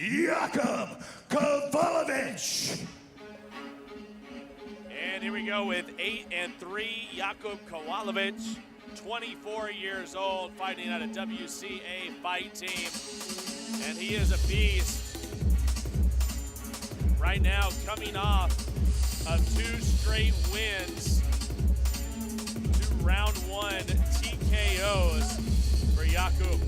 Jakub Kowalewicz. And here we go with 8-3, Jakub Kowalewicz, 24 years old, fighting out of WCA Fight Team. And he is a beast. Right now, coming off of 2 straight wins, 2 round 1 TKOs for Jakub.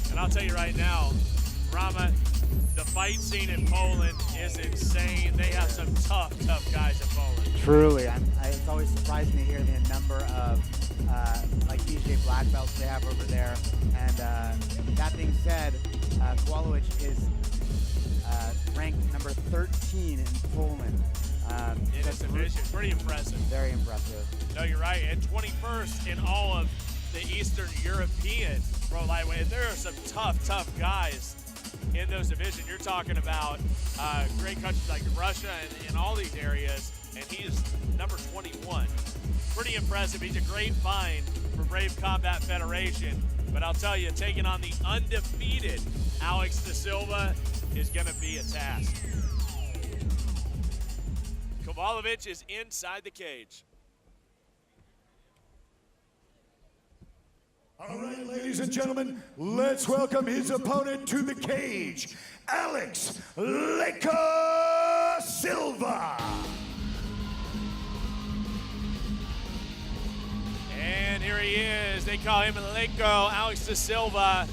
And I'll tell you right now, Rama, the fight scene in Poland is insane. They have some tough guys in Poland. Truly, it's always surprising to hear the number of like DJ black belts they have over there. And that being said, Kowalewicz is ranked number 13 in Poland. In his division, pretty impressive. Very impressive. No, you're right, and 21st in all of the Eastern European pro lightweight. There are some tough guys in those divisions. You're talking about great countries like Russia and all these areas, and he is number 21. Pretty impressive. He's a great find for Brave Combat Federation, but I'll tell you, taking on the undefeated Alex da Silva is going to be a task. Kowalewicz is inside the cage. All right, ladies and gentlemen, let's welcome his opponent to the cage, Alex Leko da Silva. And here he is. They call him Leko, Alex da Silva,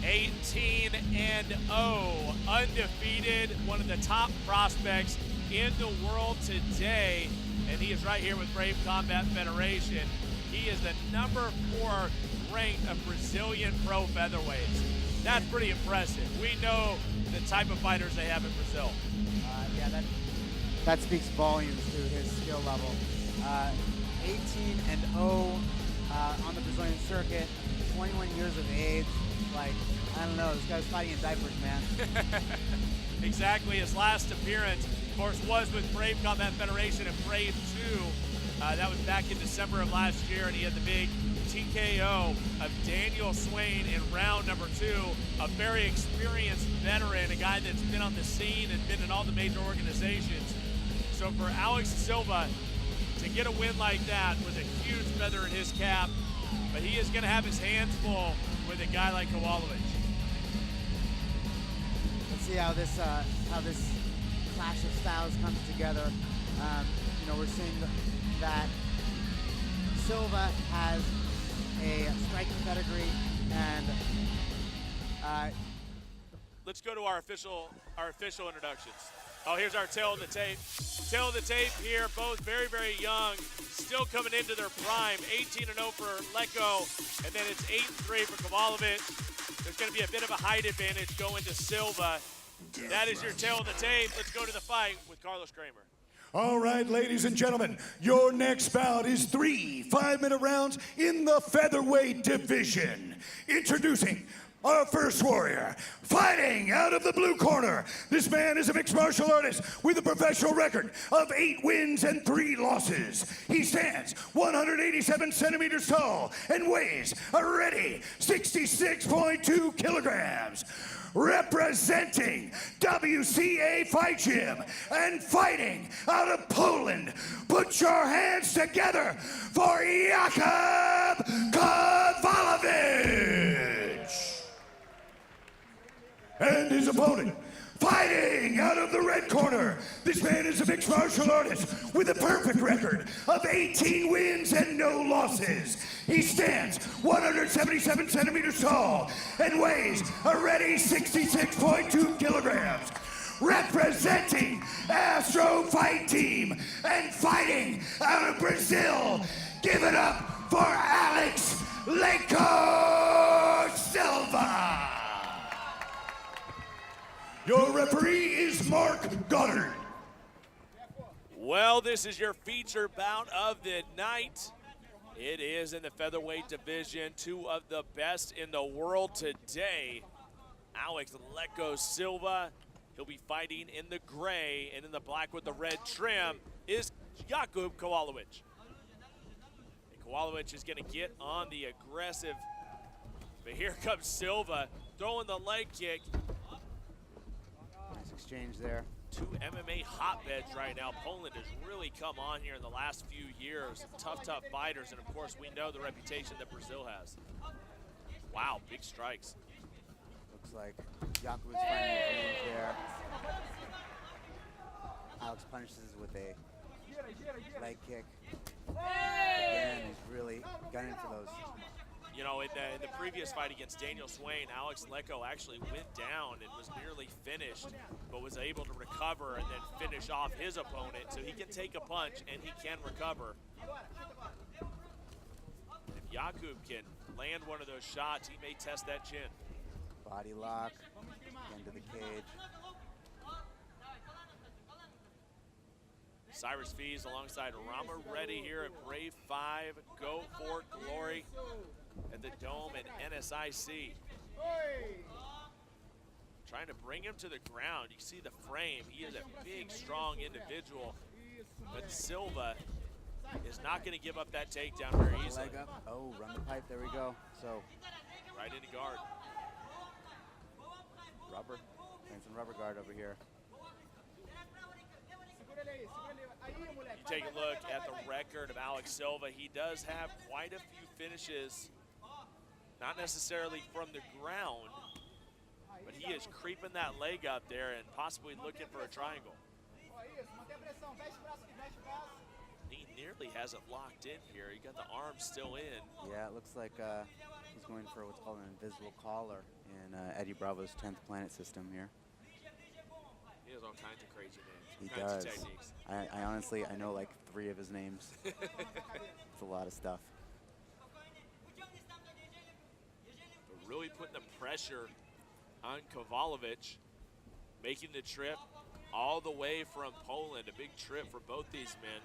18-0, undefeated, one of the top prospects in the world today. And he is right here with Brave Combat Federation. He is the number 4 ranked of Brazilian pro featherweights. That's pretty impressive. We know the type of fighters they have in Brazil. Yeah, that speaks volumes to his skill level. 18-0 on the Brazilian circuit, 21 years of age. Like, I don't know, this guy's fighting in diapers, man. Exactly. His last appearance, of course, was with Brave Combat Federation and Brave 2. That was back in December of last year, and he had the big TKO of Daniel Swain in round number 2, a very experienced veteran, a guy that's been on the scene and been in all the major organizations. So for Alex da Silva to get a win like that was a huge feather in his cap, but he is going to have his hands full with a guy like Kowalewicz. Let's see how this clash of styles comes together. You know, we're seeing that Silva has a striking pedigree, and let's go to our official introductions. Oh, here's our tail of the tape. Tail of the tape here, both very young, still coming into their prime. 18-0 for Leko, and then it's 8-3 for Kowalewicz. There's going to be a bit of a height advantage going to Silva. That is your tail of the tape. Let's go to the fight with Carlos Kramer. All right, ladies and gentlemen, your next bout is 3 5-minute rounds in the featherweight division. Introducing our first warrior, fighting out of the blue corner. This man is a mixed martial artist with a professional record of 8 wins and 3 losses. He stands 187 centimeters tall and weighs a ready 66.2 kilograms. Representing WCA Fight Gym and fighting out of Poland, put your hands together for Jakub Kowalewicz. And his opponent, fighting out of the red corner. This man is a mixed martial artist with a perfect record of 18 wins and no losses. He stands 177 centimeters tall and weighs a ready 66.2 kilograms. Representing Astro Fight Team and fighting out of Brazil, give it up for Alex Leko da Silva. Your referee is Mark Goddard. Well, this is your feature bout of the night. It is in the featherweight division, 2 of the best in the world today. Alex Leko da Silva, he'll be fighting in the gray, and in the black with the red trim is Jakub Kowalewicz. And Kowalewicz is gonna get on the aggressive But here comes Silva throwing the leg kick. Nice exchange there. Two MMA hotbeds right now. Poland has really come on here in the last few years. Tough fighters, and of course we know the reputation that Brazil has. Wow, big strikes. Looks like Jakub is finding the range there. Alex punishes with a leg kick. Again, he's really gunning for those. You know, in the previous fight against Daniel Swain, Alex Leko actually went down and was nearly finished, but was able to recover and then finish off his opponent. So he can take a punch and he can recover. If Jakub can land one of those shots, he may test that chin. Body lock, into the cage. Cyrus Fees alongside Rama Reddy here at Brave 5. Go for glory at the Dome at NSIC. Trying to bring him to the ground. You see the frame. He is a big, strong individual. But Silva is not going to give up that takedown very easily. Leg up. Oh, run the pipe. There we go. So right into guard. Rubber. Playing some rubber guard over here. You take a look at the record of Alex Silva. He does have quite a few finishes, not necessarily from the ground, but he is creeping that leg up there and possibly looking for a triangle. He nearly has it locked in here. He got the arm still in. Yeah, it looks like he's going for what's called an invisible collar in Eddie Bravo's 10th Planet system here. He has all kinds of crazy names. He kinds does. Of techniques. I honestly, I know like 3 of his names. It's a lot of stuff. But really putting the pressure on Kowalewicz, making the trip all the way from Poland. A big trip for both these men.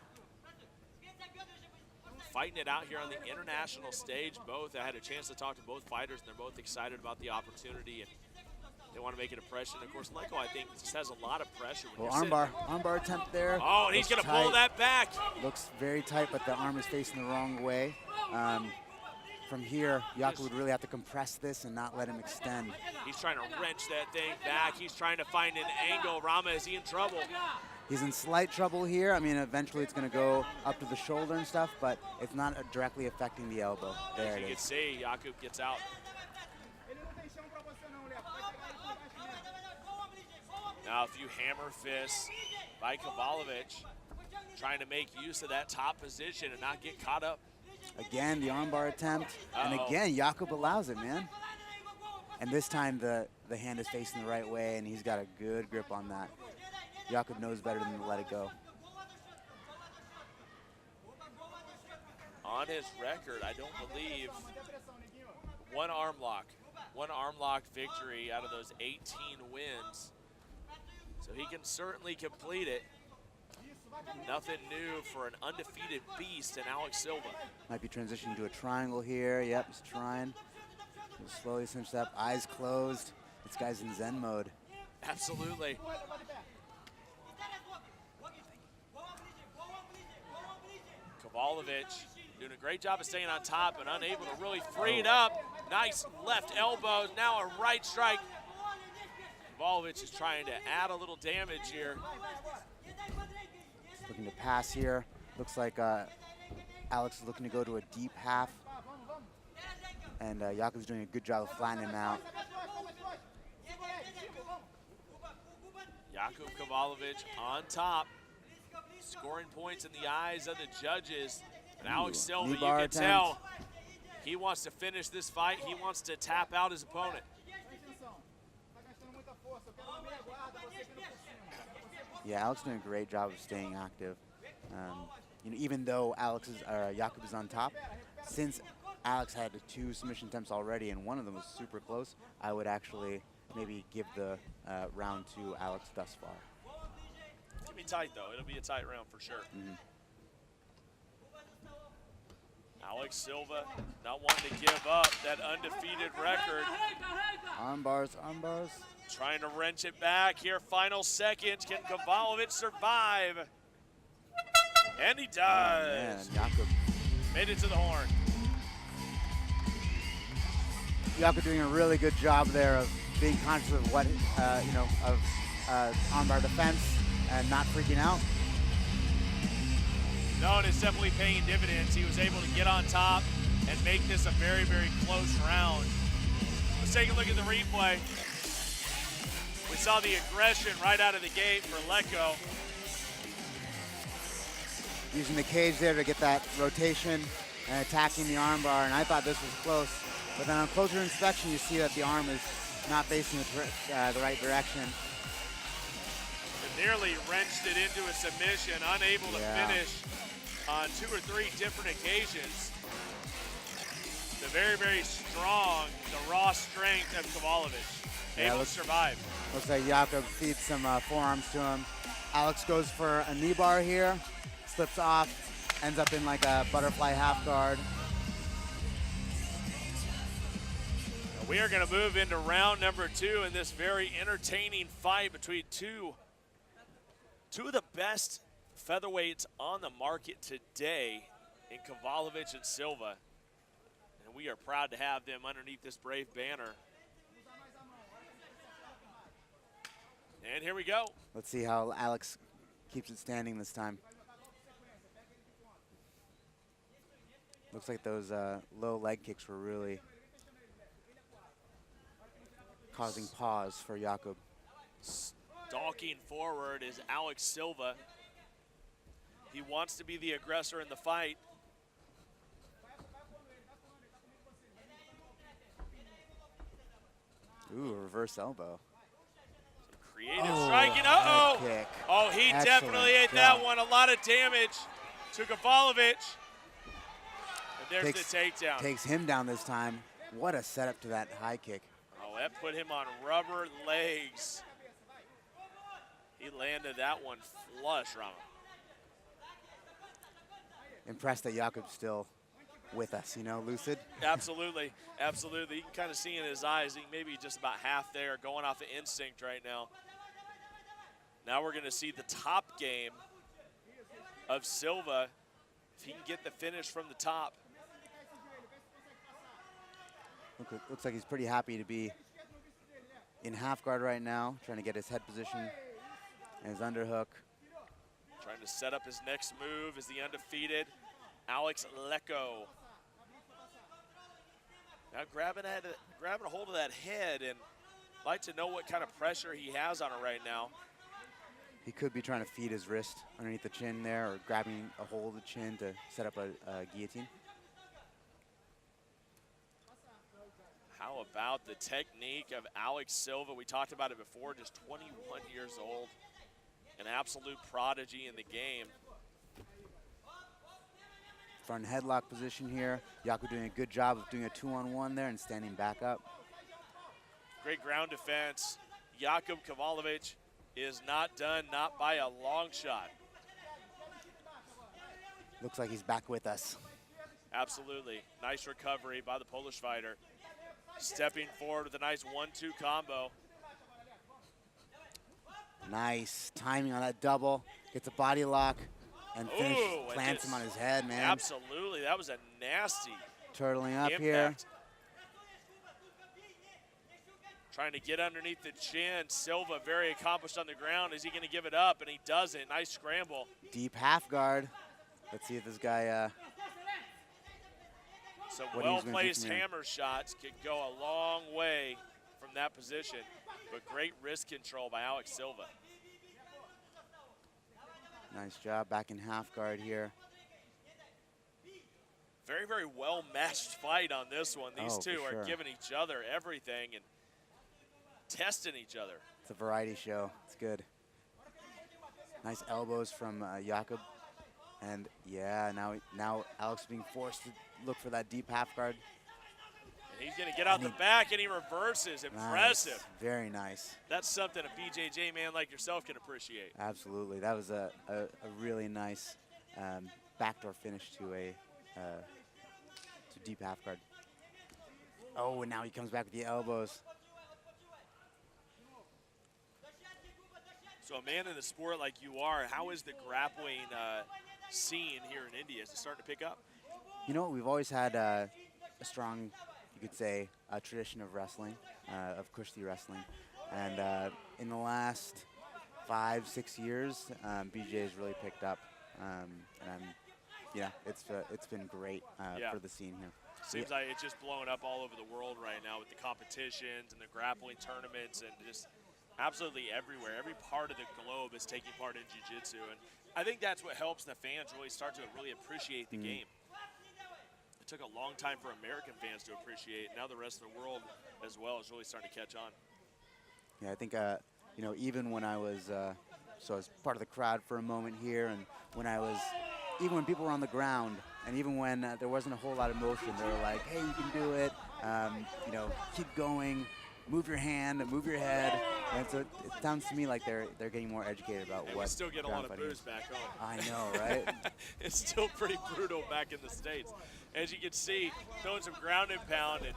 Fighting it out here on the international stage. Both, I had a chance to talk to both fighters, and they're both excited about the opportunity, and they want to make an impression. Of course, Leko, I think, just has a lot of pressure. Well, armbar attempt there. Oh, and he's going to pull that back. Looks very tight, but the arm is facing the wrong way. From here, Jakub would really have to compress this and not let him extend. He's trying to wrench that thing back. He's trying to find an angle. Rama, is he in trouble? He's in slight trouble here. I mean, eventually it's going to go up to the shoulder and stuff, but it's not directly affecting the elbow. There it is. You can see Jakub gets out. Now a few hammer fists by Kowalewicz, trying to make use of that top position and not get caught up. Again, the armbar attempt, and again, Jakub allows it, man. And this time the hand is facing the right way, and he's got a good grip on that. Jakub knows better than to let it go. On his record, I don't believe one arm lock victory out of those 18 wins. So he can certainly complete it. Nothing new for an undefeated beast in Alex Silva. Might be transitioning to a triangle here. Yep, he's trying. He'll slowly cinch up, eyes closed. This guy's in Zen mode. Absolutely. Kowalewicz doing a great job of staying on top and unable to really free it up. Nice left elbow, now a right strike. Kowalewicz is trying to add a little damage here. He's looking to pass here. Looks like Alex is looking to go to a deep half. And Jakub's doing a good job of flattening him out. Jakub Kowalewicz on top, scoring points in the eyes of the judges. And Alex Silva, you can tell, he wants to finish this fight. He wants to tap out his opponent. Yeah, Alex is doing a great job of staying active. You know, even though Jakub is on top, since Alex had 2 submission attempts already and one of them was super close, I would actually maybe give the round to Alex thus far. It'll be tight though. It'll be a tight round for sure. Alex Silva not wanting to give up that undefeated record. Arm bars, arm bars. Trying to wrench it back here. Final seconds. Can Kowalewicz survive? And he does. Man, Jakub made it to the horn. Jakub doing a really good job there of being conscious of what, of armbar defense and not freaking out. No, and it's definitely paying dividends. He was able to get on top and make this a very, very close round. Let's take a look at the replay. We saw the aggression right out of the gate for Leko. Using the cage there to get that rotation and attacking the armbar, and I thought this was close. But then on closer inspection, you see that the arm is not facing the right direction. It nearly wrenched it into a submission, unable to finish on 2 or 3 different occasions. The very, very strong, the raw strength of Kowalewicz, able to survive. Looks like Jakub feeds some forearms to him. Alex goes for a knee bar here, slips off, ends up in like a butterfly half guard. We are going to move into round number 2 in this very entertaining fight between two of the best featherweights on the market today in Kowalewicz and Silva. And we are proud to have them underneath this brave banner. And here we go. Let's see how Alex keeps it standing this time. Looks like those low leg kicks were really causing pause for Jakub. Stalking forward is Alex Silva. He wants to be the aggressor in the fight. Ooh, reverse elbow. Creative striking. Uh-oh. Kick. Oh, he Excellent definitely ate that one. A lot of damage to Kowalewicz. And there's the takedown. Takes him down this time. What a setup to that high kick. Oh, that put him on rubber legs. He landed that one flush, Rama. Impressed that Jakub's still with us, you know, lucid. Absolutely, absolutely. You can kind of see in his eyes, he maybe just about half there, going off of instinct right now. Now we're going to see the top game of Silva, if he can get the finish from the top. Looks like he's pretty happy to be in half guard right now, trying to get his head position and his underhook. Trying to set up his next move is the undefeated Alex Leko. Now grabbing a hold of that head, and like to know what kind of pressure he has on it right now. He could be trying to feed his wrist underneath the chin there, or grabbing a hold of the chin to set up a guillotine. How about the technique of Alex Silva? We talked about it before, just 21 years old. An absolute prodigy in the game. Front headlock position here. Jakub doing a good job of doing a 2-on-1 there and standing back up. Great ground defense. Jakub Kowalewicz is not done, not by a long shot. Looks like he's back with us. Absolutely. Nice recovery by the Polish fighter. Stepping forward with a nice 1-2 combo. Nice timing on that double. Gets a body lock and plants him on his head, man. Absolutely. That was a nasty turtling up impact here. Trying to get underneath the chin. Silva very accomplished on the ground. Is he going to give it up? And he doesn't. Nice scramble. Deep half guard. Let's see if this guy some well-placed hammer shots could go a long way from that position, but great wrist control by Alex Silva. Nice job back in half guard here. Very, very well-matched fight on this one. These two are giving each other everything and testing each other. It's a variety show. It's good. Nice elbows from Jakub. And yeah, now Alex being forced to look for that deep half guard. And he's going to get out the back, and he reverses. Impressive. Nice. Very nice. That's something a BJJ man like yourself can appreciate. Absolutely. That was a really nice backdoor finish to a deep half guard. Oh, and now he comes back with the elbows. So a man in the sport like you are, how is the grappling scene here in India? Is it starting to pick up? You know, we've always had a strong could say, a tradition of wrestling, of Kushti wrestling. And in the last 5-6 years, BJ has really picked up, and it's been great for the scene here. Seems like it's just blowing up all over the world right now with the competitions and the grappling tournaments and just absolutely everywhere. Every part of the globe is taking part in jiu-jitsu, and I think that's what helps the fans really start to really appreciate the game. It took a long time for American fans to appreciate it. Now the rest of the world as well is really starting to catch on. Yeah, I think, you know, even when I was, so I was part of the crowd for a moment here, and even when people were on the ground, and even when there wasn't a whole lot of motion, they were like, hey, you can do it, you know, keep going, move your hand, move your head. And so it sounds to me like they're getting more educated about and what we still get a lot of booze back home. I know, right? It's still pretty brutal back in the States. As you can see, throwing some ground and pound and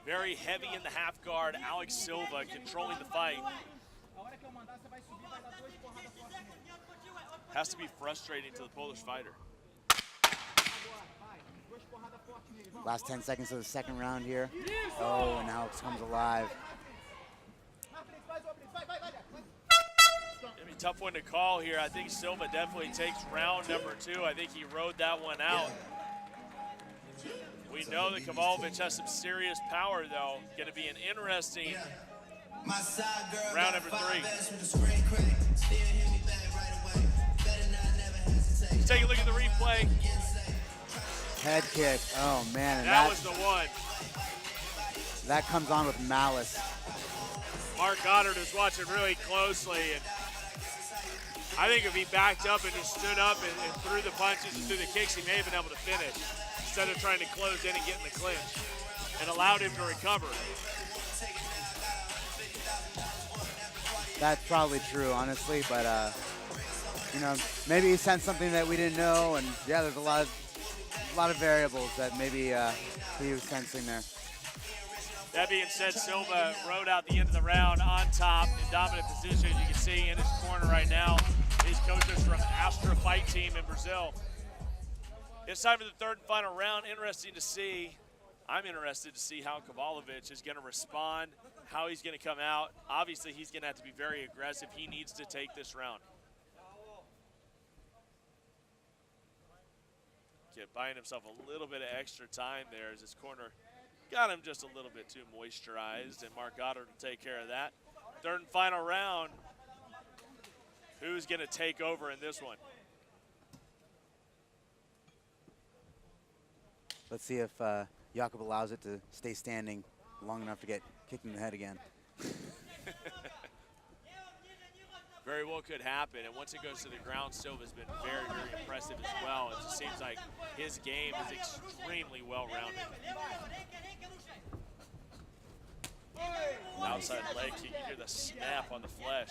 very heavy in the half guard. Alex Silva controlling the fight. Has to be frustrating to the Polish fighter. Last 10 seconds of the second round here. Oh, and Alex comes alive. It'll be a tough one to call here. I think Silva definitely takes round number 2. I think he rode that one out. We know that Kowalewicz has some serious power, though. Going to be an interesting round number 3. Let's take a look at the replay. Head kick. Oh, man. And that was the one. That comes on with malice. Mark Goddard is watching really closely, and I think if he backed up and just stood up and threw the punches and threw the kicks, he may have been able to finish instead of trying to close in and get in the clinch, and allowed him to recover. That's probably true, honestly, but you know, maybe he sensed something that we didn't know, and yeah, there's a lot of variables that maybe he was sensing there. That being said, Silva rode out the end of the round on top in dominant position. As you can see in his corner right now, his coaches from Astra Fight Team in Brazil. It's time for the third and final round. Interesting to see. I'm interested to see how Kowalewicz is going to respond, how he's going to come out. Obviously, he's going to have to be very aggressive. He needs to take this round. Buying himself a little bit of extra time there as his corner got him just a little bit too moisturized, and Mark Goddard will take care of that. Third and final round. Who's going to take over in this one? Let's see if Jakub allows it to stay standing long enough to get kicked in the head again. Very well could happen, and once it goes to the ground, Silva's been very, very impressive as well. It just seems like his game is extremely well-rounded. Outside leg kick, you hear the snap on the flesh.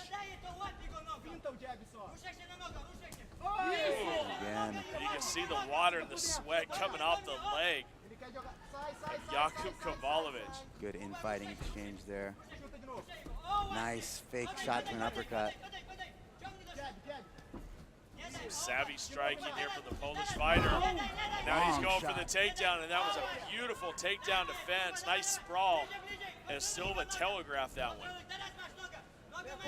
Again. You can see the water and the sweat coming off the leg of Jakub Kowalewicz. Good infighting exchange there. Nice fake shot to an uppercut. Some savvy striking here from the Polish fighter. And now he's going for the takedown, and that was a beautiful takedown defense. Nice sprawl as Silva telegraphed that one.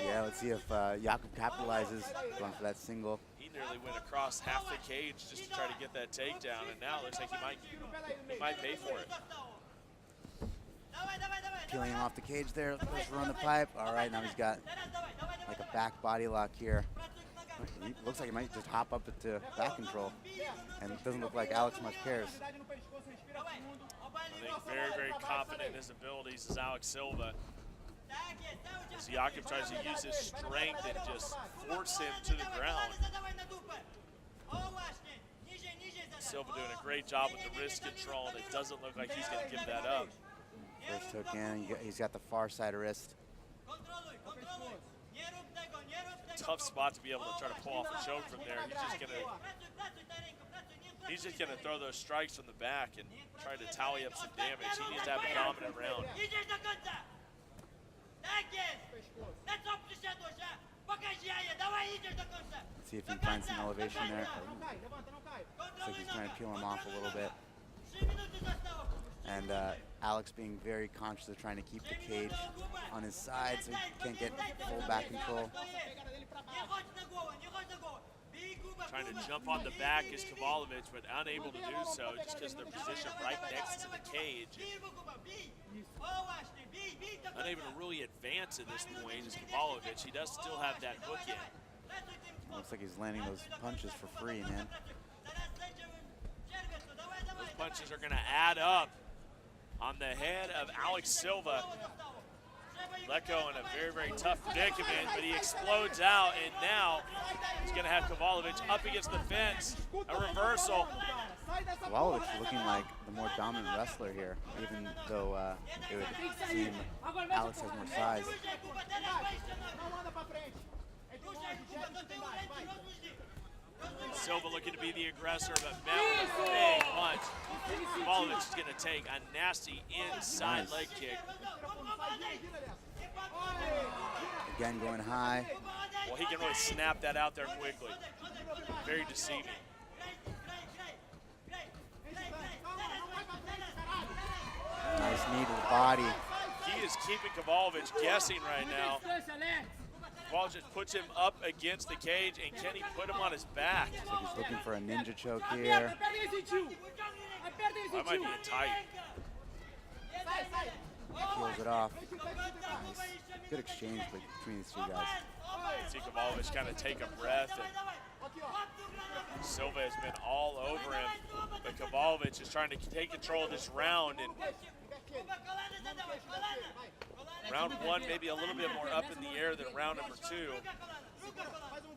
Yeah, let's see if Jakub capitalizes, going for that single. He nearly went across half the cage just to try to get that takedown, and now it looks like he might pay for it. Peeling him off the cage there, goes to run the pipe. All right, now he's got like a back body lock here. He looks like he might just hop up into back control, and it doesn't look like Alex much cares. I think very, very confident in his abilities is Alex Silva. As Jakub tries to use his strength and just force him to the ground. Silva doing a great job with the wrist control, and it doesn't look like he's going to give that up. First hook in, he's got the far side wrist. Tough spot to be able to try to pull off a choke from there. He's just gonna throw those strikes from the back and try to tally up some damage. He needs to have a dominant round. Let's see if he finds some elevation there. Looks like he's trying to peel him off a little bit. and Alex being very conscious of trying to keep the cage on his side so he can't get full back control. Trying to jump on the back is Kowalewicz, but unable to do so just because they're positioned right next to the cage. Unable to really advance at this point is Kowalewicz. He does still have that hook in. Looks like he's landing those punches for free, man. Those punches are going to add up on the head of Alex Silva. Leko in a very, very tough predicament, but he explodes out, and now he's going to have Kowalewicz up against the fence. A reversal. Kowalewicz looking like the more dominant wrestler here, even though it would seem Alex has more size. Silva looking to be the aggressor, but met with a big punch. Kowalewicz is going to take a nasty inside leg kick. Again, going high. Well, he can really snap that out there quickly. Very deceiving. Nice knee to the body. He is keeping Kowalewicz guessing right now. Kowalewicz puts him up against the cage, and can he put him on his back? Looks like he's looking for a ninja choke here. That might be a tight. Peels it off. Nice. Good exchange between these two guys. See Kowalewicz kind of take a breath, and Silva has been all over him, but Kowalewicz is trying to take control of this round, and round one maybe a little bit more up in the air than round number two.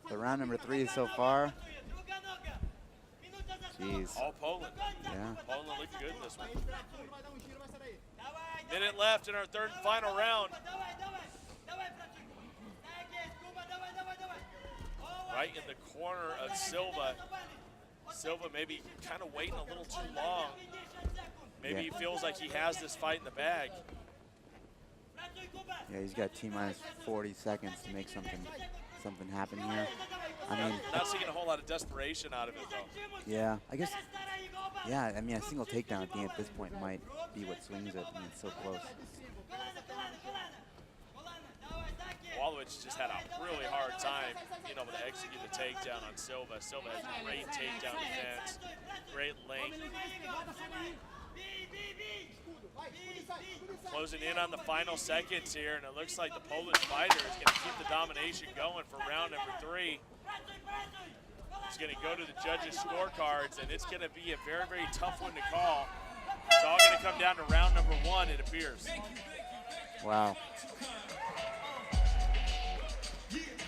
The round number 3 so far. Jeez. All Poland. Yeah. Poland looked good in this one. Minute left in our third and final round. Right in the corner of Silva. Silva maybe kind of waiting a little too long. Maybe he feels like he has this fight in the bag. Yeah, he's got T-minus 40 seconds to make something happen here. I mean, not seeing a whole lot of desperation out of it, though. Yeah, I guess. Yeah, I mean, a single takedown at the end at this point might be what swings it. I mean, it's so close. Kowalewicz just had a really hard time being able to execute the takedown on Silva. Silva has great takedown defense, great length. Closing in on the final seconds here, and it looks like the Polish fighter is going to keep the domination going for round number 3. He's going to go to the judges' scorecards, and it's going to be a very, very tough one to call. It's all going to come down to round number 1, it appears. Wow.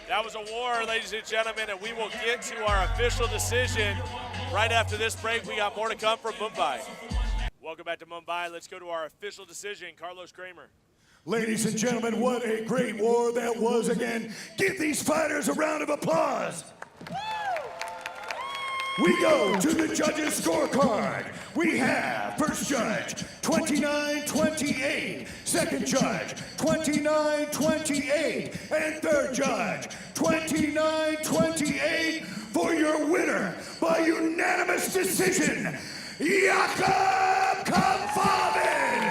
That was a war, ladies and gentlemen, and we will get to our official decision right after this break. We got more to come from Mumbai. Welcome back to Mumbai. Let's go to our official decision. Carlos Kramer. Ladies and gentlemen, what a great war that was again. Give these fighters a round of applause. We go to the judges' scorecard. We have first judge, 29-28. Second judge, 29-28. And third judge, 29-28. For your winner by unanimous decision, Jakub Kowalewicz.